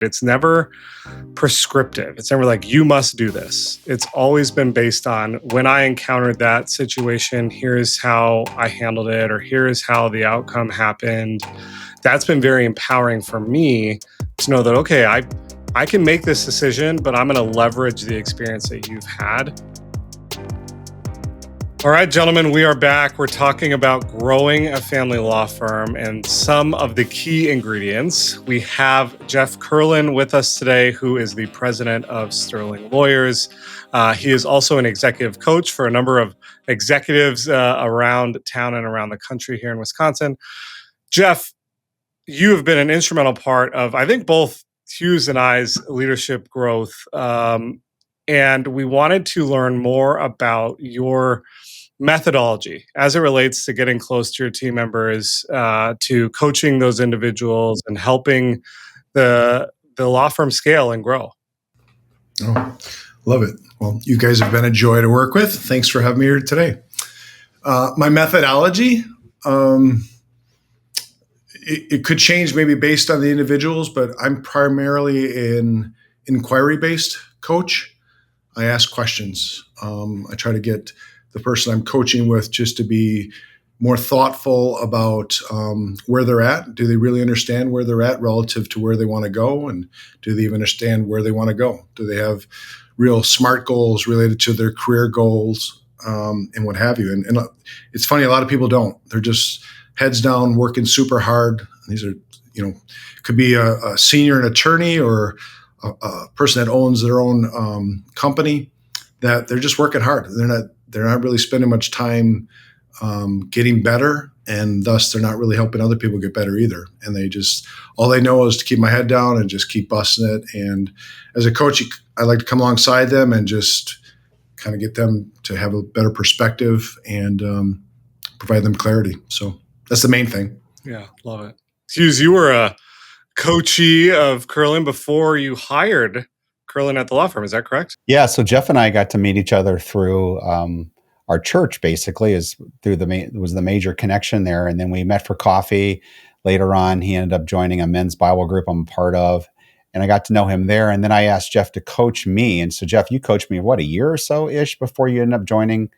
It's never prescriptive. It's never like, you must do this. It's always been based on, when I encountered that situation, here's how I handled it, or here is how the outcome happened. That's been very empowering for me to know that, okay, I can make this decision, but I'm going to leverage the experience that you've had. All right, gentlemen, we are back. We're talking about growing a family law firm and some of the key ingredients. We have Jeff Kerlin with us today, who is the president of Sterling Lawyers. He is also an executive coach for a number of executives around town and around the country here in Wisconsin. Jeff, you have been an instrumental part of, I think, both Hugh's and I's leadership growth. And we wanted to learn more about your methodology as it relates to getting close to your team members, to coaching those individuals and helping the law firm scale and grow. Oh, love it. Well, you guys have been a joy to work with. Thanks for having me here today. My methodology, it could change maybe based on the individuals, but I'm primarily an inquiry-based coach. I ask questions. I try to get the person I'm coaching with just to be more thoughtful about where they're at. Do they really understand where they're at relative to where they want to go? And do they even understand where they want to go? Do they have real SMART goals related to their career goals, and what have you? And it's funny, a lot of people don't. They're just heads down, working super hard. These are, could be a senior attorney or a person that owns their own company, that they're just working hard. They're not really spending much time getting better, and thus they're not really helping other people get better either. And all they know is to keep my head down and just keep busting it. And as a coach, I like to come alongside them and just kind of get them to have a better perspective and provide them clarity. So that's the main thing. Yeah, love it. Hughes, you were a coachee of Kerlin before you hired Kerlin at the law firm. Is that correct? Yeah. So Jeff and I got to meet each other through our church. Basically, was the major connection there, and then we met for coffee. Later on, he ended up joining a men's Bible group I'm a part of, and I got to know him there. And then I asked Jeff to coach me. And so, Jeff, you coached me a year or so ish before you ended up joining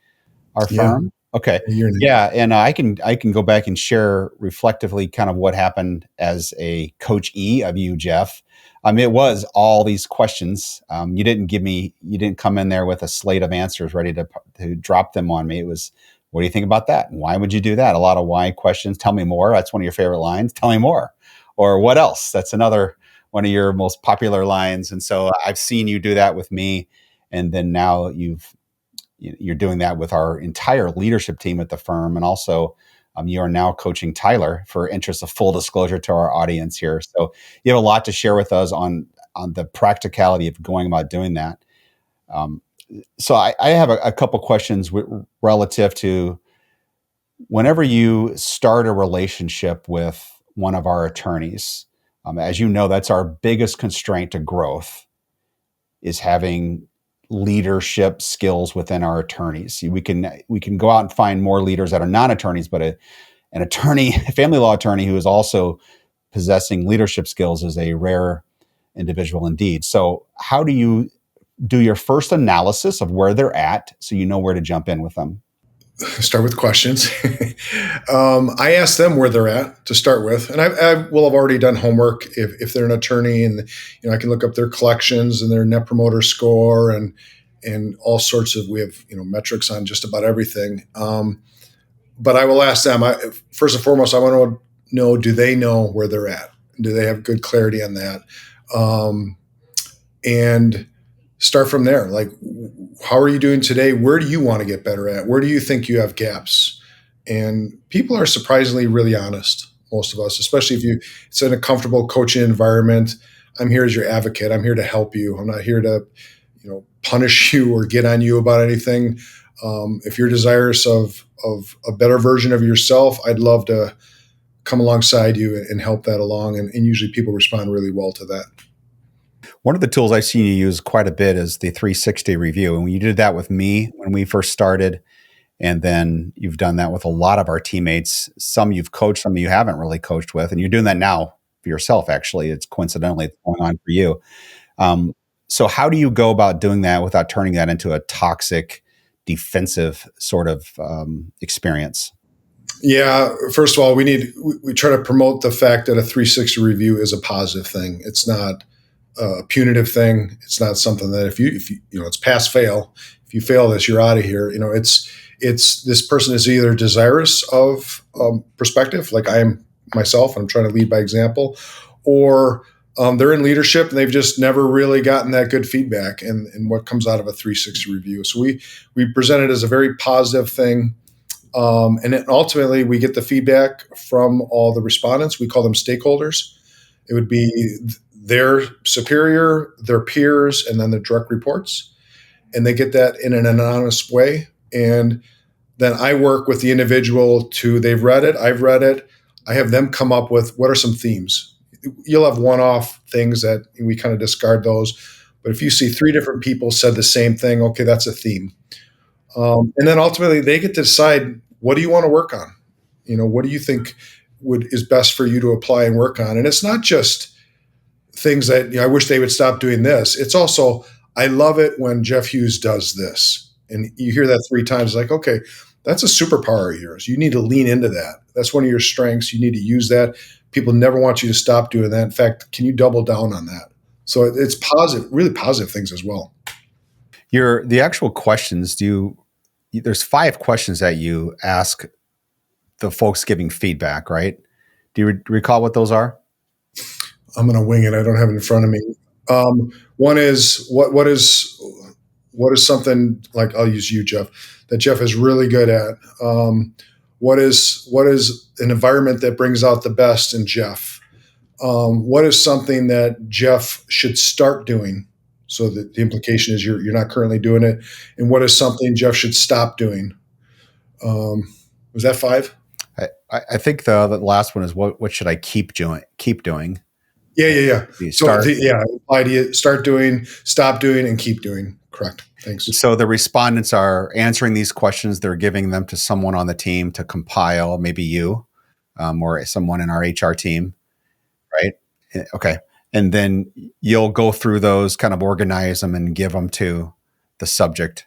our firm. Okay. Yeah. And I can go back and share reflectively kind of what happened as a coachee of you, Jeff. It was all these questions. You didn't come in there with a slate of answers ready to drop them on me. It was, what do you think about that? Why would you do that? A lot of why questions. Tell me more. That's one of your favorite lines. Tell me more. Or what else? That's another one of your most popular lines. And so I've seen you do that with me. And then now you're doing that with our entire leadership team at the firm. And also you are now coaching Tyler, for interest of full disclosure to our audience here. So you have a lot to share with us on the practicality of going about doing that. So I have a couple questions relative to whenever you start a relationship with one of our attorneys. As you know, that's our biggest constraint to growth, is having leadership skills within our attorneys. We can go out and find more leaders that are not attorneys, but an attorney, a family law attorney who is also possessing leadership skills is a rare individual indeed. So how do you do your first analysis of where they're at so you know where to jump in with them? Start with questions. I ask them where they're at to start with, and I will have already done homework if they're an attorney, and I can look up their collections and their net promoter score and all sorts of, we have metrics on just about everything. But I will ask them. First and foremost, I want to know: do they know where they're at? Do they have good clarity on that? And start from there. Like, how are you doing today? Where do you want to get better at? Where do you think you have gaps? And people are surprisingly really honest, most of us, especially if it's in a comfortable coaching environment. I'm here as your advocate. I'm here to help you. I'm not here to, punish you or get on you about anything. If you're desirous of a better version of yourself, I'd love to come alongside you and help that along. And usually people respond really well to that. One of the tools I've seen you use quite a bit is the 360 review. And when you did that with me when we first started, and then you've done that with a lot of our teammates, some you've coached, some you haven't really coached with, and you're doing that now for yourself. Actually, it's coincidentally it's going on for you. Um, so how do you go about doing that without turning that into a toxic, defensive sort of experience? Yeah, first of all, we try to promote the fact that a 360 review is a positive thing. It's not a punitive thing. It's not something that if you it's pass fail. If you fail this, you're out of here. It's this person is either desirous of perspective, like I am myself, and I'm trying to lead by example, or they're in leadership and they've just never really gotten that good feedback and what comes out of a 360 review. So we present it as a very positive thing. And then ultimately, we get the feedback from all the respondents. We call them stakeholders. It would be their superior, their peers, and then the direct reports. And they get that in an anonymous way. And then I work with the individual they've read it, I've read it. I have them come up with what are some themes. You'll have one-off things that we kind of discard those. But if you see 3 different people said the same thing, okay, that's a theme. And then ultimately they get to decide, what do you want to work on? What do you think is best for you to apply and work on? And it's not just things that I wish they would stop doing this. It's also, I love it when Jeff Hughes does this. And you hear that 3 times, like, okay, that's a superpower of yours. You need to lean into that. That's one of your strengths. You need to use that. People never want you to stop doing that. In fact, can you double down on that? So it's positive, really positive things as well. The actual questions, there's 5 questions that you ask the folks giving feedback, right? Do you recall what those are? I'm going to wing it. I don't have it in front of me. One is what is something, like, I'll use you, Jeff, that Jeff is really good at. What is an environment that brings out the best in Jeff? What is something that Jeff should start doing? So that the implication is you're not currently doing it. And what is something Jeff should stop doing? Was that 5? I think the last one is what should I keep doing? Yeah. Start. Idea: start doing, stop doing, and keep doing. Correct. Thanks. So the respondents are answering these questions. They're giving them to someone on the team to compile, maybe you or someone in our HR team, right? Okay. And then you'll go through those, kind of organize them and give them to the subject.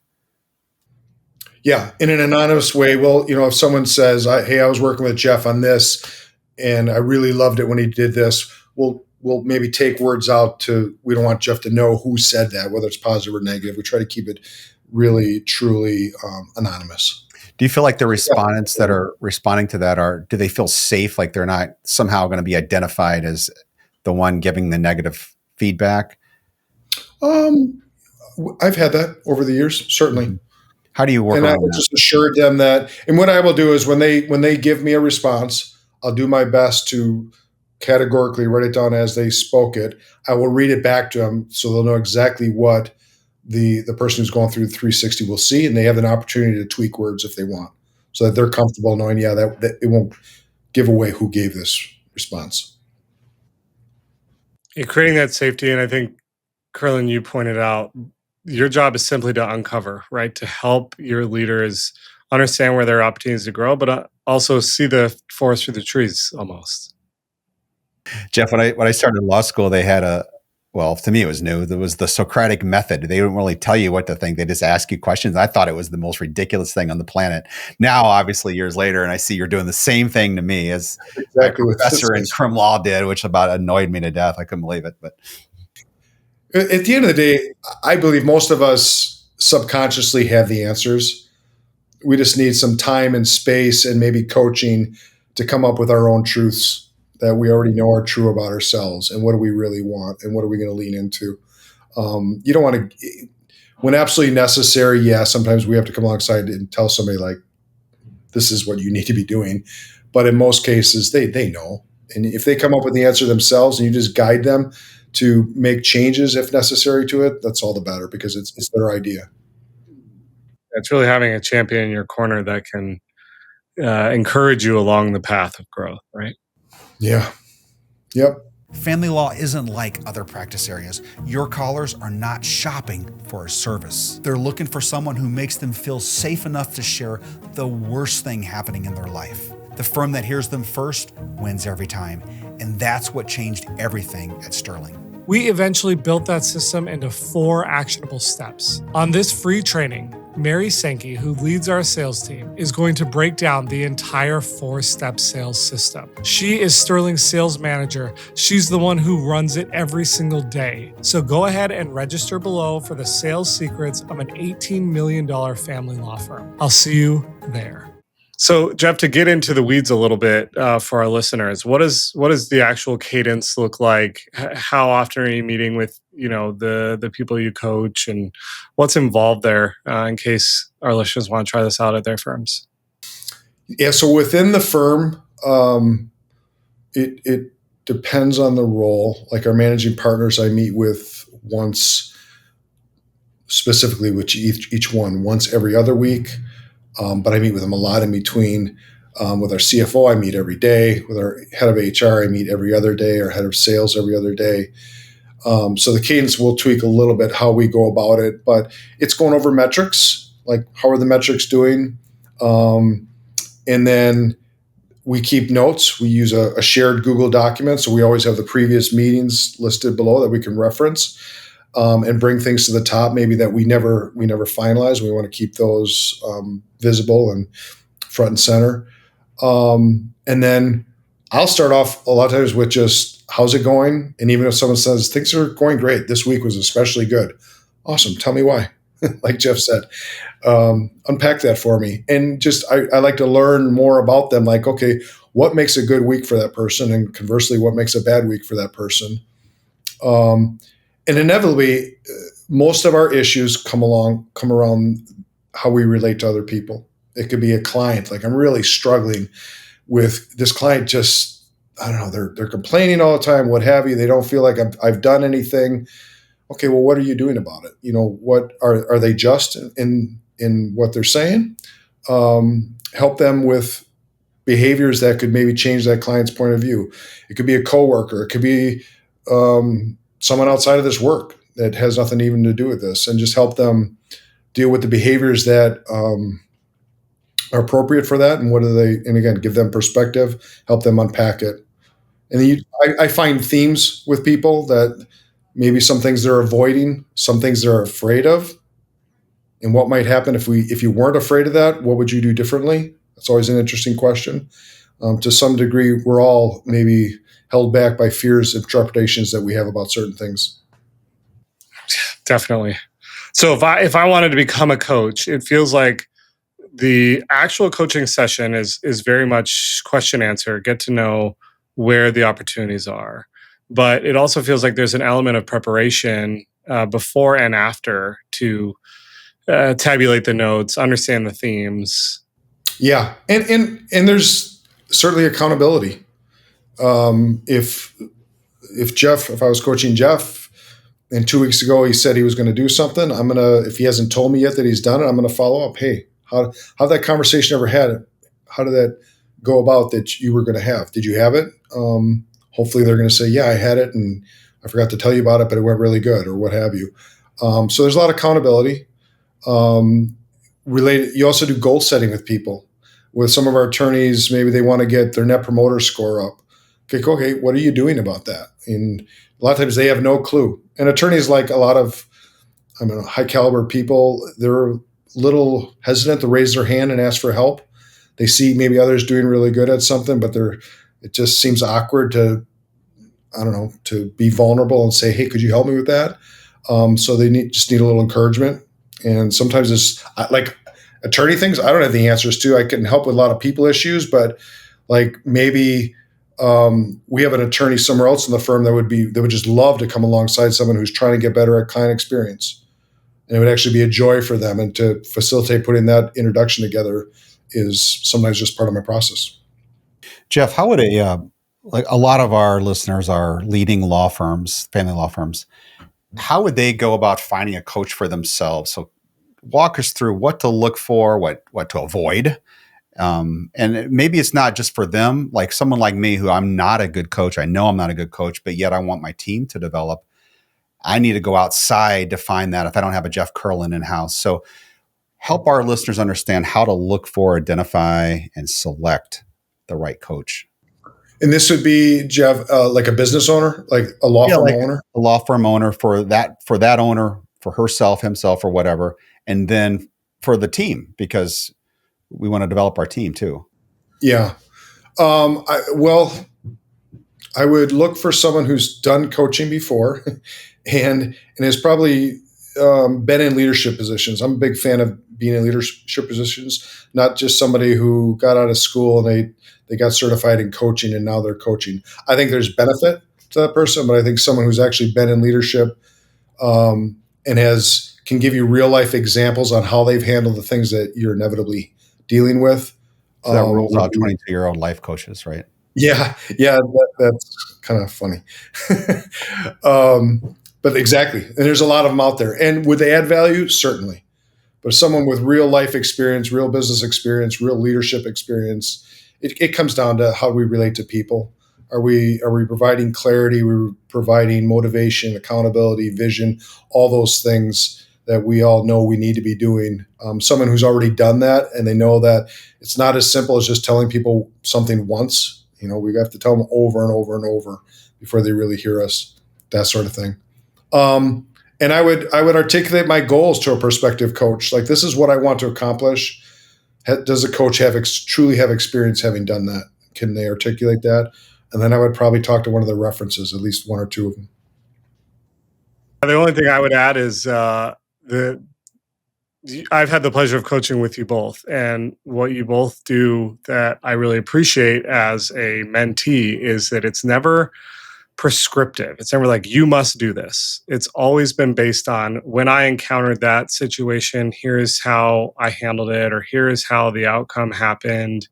Yeah, in an anonymous way. Well, if someone says, hey, I was working with Jeff on this and I really loved it when he did this, we'll maybe take words out we don't want Jeff to know who said that, whether it's positive or negative. We try to keep it really, truly anonymous. Do you feel like the respondents that are responding to that do they feel safe? Like they're not somehow going to be identified as the one giving the negative feedback? I've had that over the years, certainly. How do you work on that? And I just assured them that, and what I will do is when they give me a response, I'll do my best to categorically write it down as they spoke it. I will read it back to them so they'll know exactly what the person who's going through the 360 will see, and they have an opportunity to tweak words if they want, so that they're comfortable knowing, that it won't give away who gave this response. You're creating that safety, and I think, Kerlin, you pointed out, your job is simply to uncover, right? To help your leaders understand where there are opportunities to grow, but also see the forest through the trees almost. Jeff, when I started law school, they had to me it was new. There was the Socratic method. They didn't really tell you what to think. They just ask you questions. I thought it was the most ridiculous thing on the planet. Now, obviously, years later, and I see you're doing the same thing to me as exactly my professor in crim law did, which about annoyed me to death. I couldn't believe it. But at the end of the day, I believe most of us subconsciously have the answers. We just need some time and space and maybe coaching to come up with our own truths that we already know are true about ourselves, and what do we really want, and what are we going to lean into. You don't want to, when absolutely necessary, sometimes we have to come alongside and tell somebody, like, this is what you need to be doing. But in most cases, they know. And if they come up with the answer themselves and you just guide them to make changes if necessary to it, that's all the better, because it's their idea. It's really having a champion in your corner that can encourage you along the path of growth, right? Yeah. Yep. Family law isn't like other practice areas. Your callers are not shopping for a service. They're looking for someone who makes them feel safe enough to share the worst thing happening in their life. The firm that hears them first wins every time. And that's what changed everything at Sterling. We eventually built that system into 4 actionable steps. On this free training, Mary Sankey, who leads our sales team, is going to break down the entire 4-step sales system. She is Sterling's sales manager. She's the one who runs it every single day. So go ahead and register below for the sales secrets of an $18 million family law firm. I'll see you there. So, Jeff, to get into the weeds a little bit for our listeners, what does the actual cadence look like? How often are you meeting with the people you coach, and what's involved there? In case our listeners want to try this out at their firms. Yeah. So within the firm, it depends on the role. Like our managing partners, I meet with once, specifically with each one once every other week. But I meet with them a lot in between. With our CFO, I meet every day. With our head of HR, I meet every other day. Our head of sales every other day. So the cadence will tweak a little bit how we go about it, but it's going over metrics, like how are the metrics doing? And then we keep notes. We use a shared Google document, so we always have the previous meetings listed below that we can reference. And bring things to the top, maybe that we never finalize. We want to keep those visible and front and center. And then I'll start off a lot of times with just, how's it going? And even if someone says, things are going great, this week was especially good. Awesome. Tell me why. Like Jeff said, unpack that for me. And just, I like to learn more about them. Like, okay, what makes a good week for that person? And conversely, what makes a bad week for that person? And inevitably, most of our issues come around how we relate to other people. It could be a client. Like, I'm really struggling with this client. Just, I don't know, they're complaining all the time, what have you. They don't feel like I've done anything. Okay, well, what are you doing about it? What are they just in what they're saying? Help them with behaviors that could maybe change that client's point of view. It could be a coworker. It could be someone outside of this work that has nothing even to do with this, and just help them deal with the behaviors that are appropriate for that. And what are they, and again, give them perspective, help them unpack it. And then I find themes with people that maybe some things they're avoiding, some things they're afraid of. And what might happen if you weren't afraid of that, what would you do differently? That's always an interesting question. To some degree, we're all maybe held back by fears and trepidations that we have about certain things. Definitely. So if I wanted to become a coach, it feels like the actual coaching session is very much question answer, get to know where the opportunities are. But it also feels like there's an element of preparation before and after to tabulate the notes, understand the themes. Yeah, and there's certainly accountability. If I was coaching Jeff, and 2 weeks ago he said he was going to do something, if he hasn't told me yet that he's done it, I'm going to follow up. Hey, how that conversation ever had? How did that go about that you were going to have? Did you have it? Hopefully they're going to say, yeah, I had it, and I forgot to tell you about it, but it went really good, or what have you. So there's a lot of accountability. Related, you also do goal setting with people. With some of our attorneys, maybe they want to get their net promoter score up. Okay, what are you doing about that? And a lot of times they have no clue. And attorneys, like a lot of high caliber people, they're a little hesitant to raise their hand and ask for help. They see maybe others doing really good at something, but it just seems awkward to be vulnerable and say, hey, could you help me with that? So they just need a little encouragement. And sometimes it's like attorney things I don't have the answers to. I can help with a lot of people issues, but like maybe we have an attorney somewhere else in the firm that would just love to come alongside someone who's trying to get better at client experience. And it would actually be a joy for them. And to facilitate putting that introduction together is sometimes just part of my process. Jeff, how would like a lot of our listeners are leading law firms, family law firms. How would they go about finding a coach for themselves? So walk us through what to look for, what to avoid. And maybe it's not just for them, like someone like me, who I'm not a good coach. I know I'm not a good coach, but yet I want my team to develop. I need to go outside to find that if I don't have a Jeff Kerlin in-house. So help our listeners understand how to look for, identify, and select the right coach. And this would be, Jeff, like a business owner, like a law Yeah, firm like owner? a law firm owner for that owner, for herself, himself, or whatever, and then for the team, because we want to develop our team too. Yeah. Well, I would look for someone who's done coaching before and has probably been in leadership positions. I'm a big fan of being in leadership positions, not just somebody who got out of school and they got certified in coaching and now they're coaching. I think there's benefit to that person, but I think someone who's actually been in leadership and can give you real life examples on how they've handled the things that you're inevitably dealing with. So that rules out 22-year-old life coaches, right? Yeah, that's kind of funny. But exactly, and there's a lot of them out there. And would they add value? Certainly. But someone with real life experience, real business experience, real leadership experience, it comes down to how we relate to people. Are we providing clarity? We're providing motivation, accountability, vision, all those things that we all know we need to be doing. Someone who's already done that and they know that it's not as simple as just telling people something once. We have to tell them over and over and over before they really hear us, that sort of thing. And I would articulate my goals to a prospective coach. Like, this is what I want to accomplish. Does a coach truly have experience having done that? Can they articulate that? And then I would probably talk to one of the references, at least one or two of them. The only thing I would add is I've had the pleasure of coaching with you both, and what you both do that I really appreciate as a mentee is that it's never prescriptive. It's never like, you must do this. It's always been based on, when I encountered that situation, here's how I handled it, or here's how the outcome happened.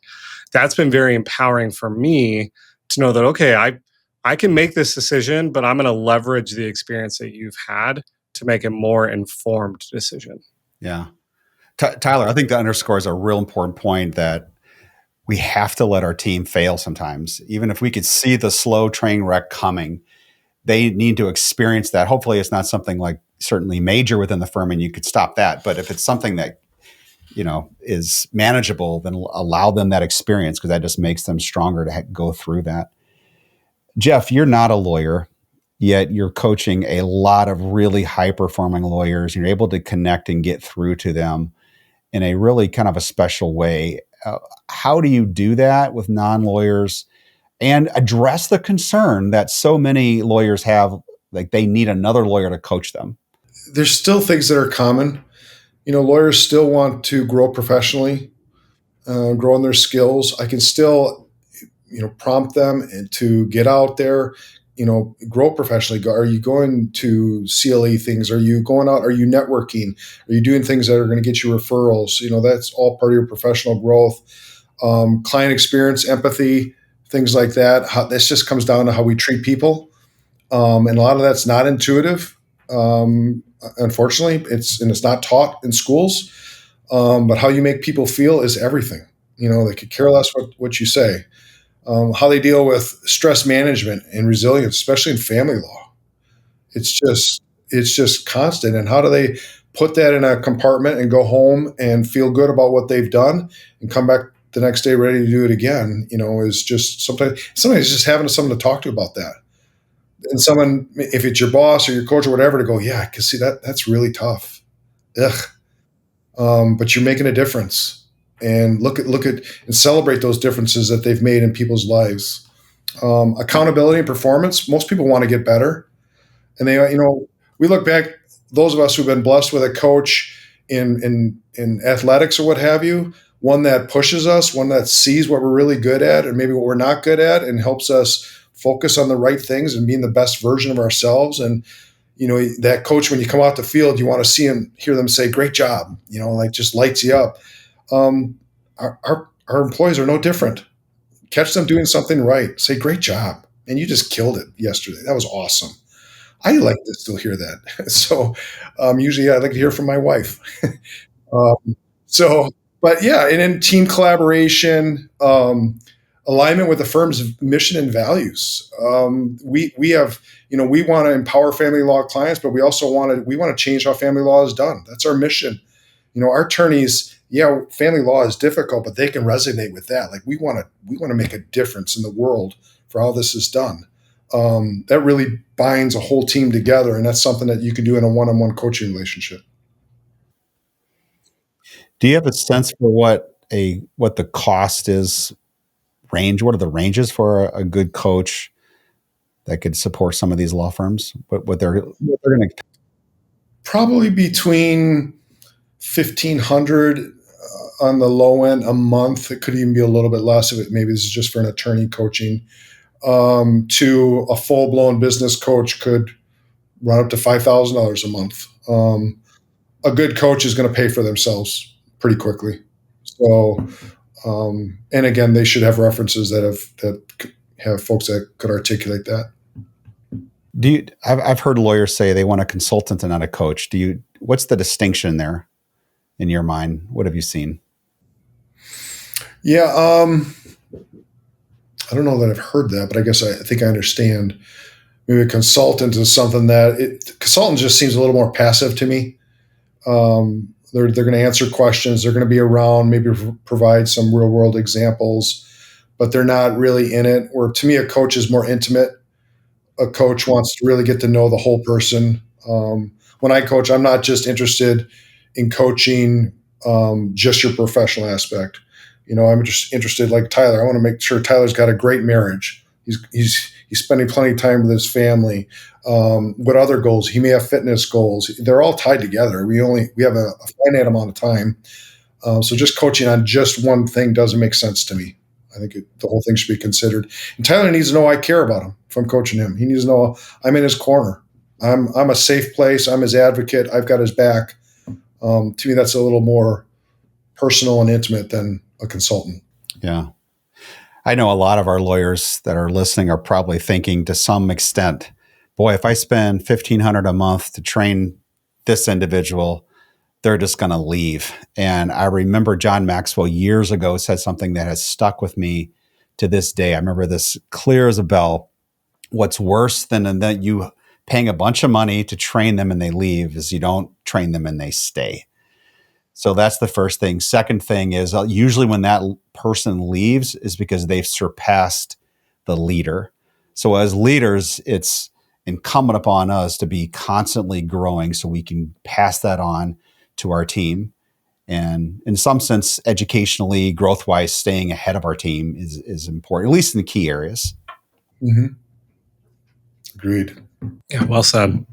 That's been very empowering for me to know that, okay, I can make this decision, but I'm going to leverage the experience that you've had to make a more informed decision. Yeah. Tyler, I think that underscores a real important point, that we have to let our team fail sometimes. Even if we could see the slow train wreck coming, they need to experience that. Hopefully it's not something like certainly major within the firm and you could stop that. But if it's something that, is manageable, then allow them that experience, because that just makes them stronger to go through that. Jeff, you're not a lawyer, yet you're coaching a lot of really high-performing lawyers. You're able to connect and get through to them in a really kind of a special way. How do you do that with non-lawyers and address the concern that so many lawyers have, like they need another lawyer to coach them? There's still things that are common. Lawyers still want to grow professionally, grow in their skills. I can still, prompt them and to get out there, grow professionally. Are you going to CLE things? Are you going out? Are you networking? Are you doing things that are going to get you referrals? That's all part of your professional growth. Client experience, empathy, things like that. This just comes down to how we treat people. And a lot of that's not intuitive. Unfortunately, it's not taught in schools. But how you make people feel is everything. They could care less what you say. How they deal with stress management and resilience, especially in family law. It's just constant. And how do they put that in a compartment and go home and feel good about what they've done and come back the next day ready to do it again? Is just sometimes just having someone to talk to about that. And someone, if it's your boss or your coach or whatever, to go, yeah, I can see that's really tough. Ugh. But you're making a difference. And look at and celebrate those differences that they've made in people's lives. Accountability and performance. Most people want to get better, and we look back. Those of us who've been blessed with a coach in athletics or what have you, one that pushes us, one that sees what we're really good at and maybe what we're not good at, and helps us focus on the right things and being the best version of ourselves. And that coach, when you come out the field, you want to hear them say, "Great job," like just lights you up. Our employees are no different. Catch them doing something right. Say, "Great job. And you just killed it yesterday. That was awesome." I like to still hear that. So usually I'd like to hear from my wife. But yeah, and in team collaboration, alignment with the firm's mission and values. We have, we want to empower family law clients, but we also want to change how family law is done. That's our mission. Our attorneys, yeah, family law is difficult, but they can resonate with that. Like we want to make a difference in the world for how this is done. That really binds a whole team together, and that's something that you can do in a one-on-one coaching relationship. Do you have a sense for what the cost is range? What are the ranges for a good coach that could support some of these law firms? What they're going to Probably between 1,500 on the low end a month. It could even be a little bit less if it maybe this is just for an attorney coaching. To a full blown business coach could run up to $5,000 a month. A good coach is going to pay for themselves pretty quickly. So, and again, they should have references that have folks that could articulate that. I've heard lawyers say they want a consultant and not a coach. What's the distinction there in your mind? What have you seen? Yeah, I don't know that I've heard that, but I guess I think I understand. Maybe a consultant is something consultant just seems a little more passive to me. They're going to answer questions. They're going to be around, maybe provide some real world examples, but they're not really in it. Or to me, a coach is more intimate. A coach wants to really get to know the whole person. When I coach, I'm not just interested in coaching just your professional aspect. I'm just interested, like Tyler. I want to make sure Tyler's got a great marriage. He's spending plenty of time with his family. What other goals? He may have fitness goals. They're all tied together. We have a finite amount of time. So just coaching on just one thing doesn't make sense to me. I think the whole thing should be considered. And Tyler needs to know I care about him if I'm coaching him. He needs to know I'm in his corner. I'm a safe place. I'm his advocate. I've got his back. To me, that's a little more personal and intimate than a consultant. Yeah. I know a lot of our lawyers that are listening are probably thinking to some extent, boy, if I spend $1,500 a month to train this individual, they're just going to leave. And I remember John Maxwell years ago said something that has stuck with me to this day. I remember this clear as a bell. What's worse than that you paying a bunch of money to train them and they leave is you don't train them and they stay. So that's the first thing. Second thing is usually when that person leaves is because they've surpassed the leader. So as leaders, it's incumbent upon us to be constantly growing so we can pass that on to our team. And in some sense, educationally, growth-wise, staying ahead of our team is important, at least in the key areas. Mm-hmm. Agreed. Yeah, well said.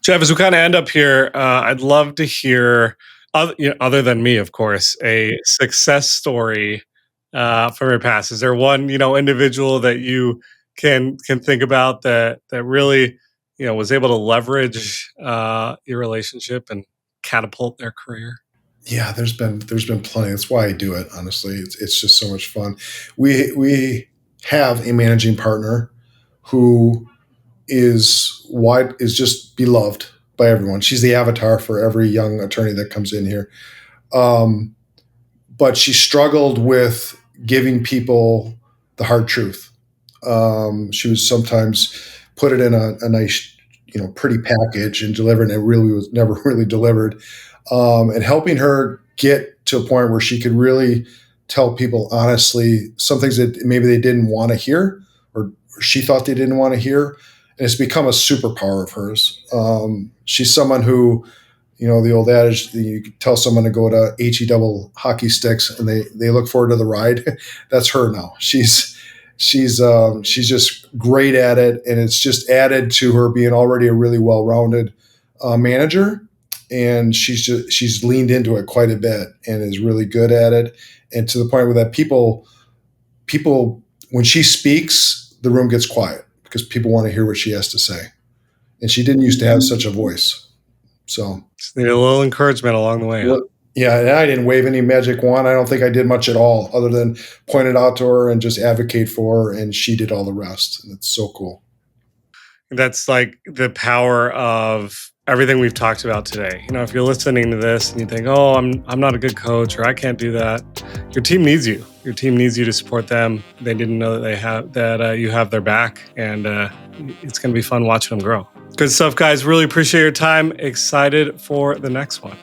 Jeff, as we kind of end up here, I'd love to hear, other than me, of course, a success story from your past. Is there one, individual that you can think about that really, was able to leverage your relationship and catapult their career? Yeah, there's been plenty. That's why I do it. Honestly, it's just so much fun. We have a managing partner who is just beloved by everyone. She's the avatar for every young attorney that comes in here. But she struggled with giving people the hard truth. She would sometimes put it in a nice, pretty package and deliver it, and it really was never really delivered. And helping her get to a point where she could really tell people honestly some things that maybe they didn't want to hear or she thought they didn't want to hear. And it's become a superpower of hers. She's someone who, the old adage, you can tell someone to go to HE double hockey sticks and they look forward to the ride. That's her now. She's just great at it. And it's just added to her being already a really well-rounded manager. And she's leaned into it quite a bit and is really good at it. And to the point where that people, when she speaks, the room gets quiet because people want to hear what she has to say. And she didn't used to have such a voice. So just need a little encouragement along the way. Well, yeah, and I didn't wave any magic wand. I don't think I did much at all other than point it out to her and just advocate for her. And she did all the rest. And it's so cool. That's like the power of everything we've talked about today. If you're listening to this and you think, "Oh, I'm not a good coach," or "I can't do that," your team needs you. Your team needs you to support them. They didn't know that you have their back, and it's going to be fun watching them grow. Good stuff, guys. Really appreciate your time. Excited for the next one.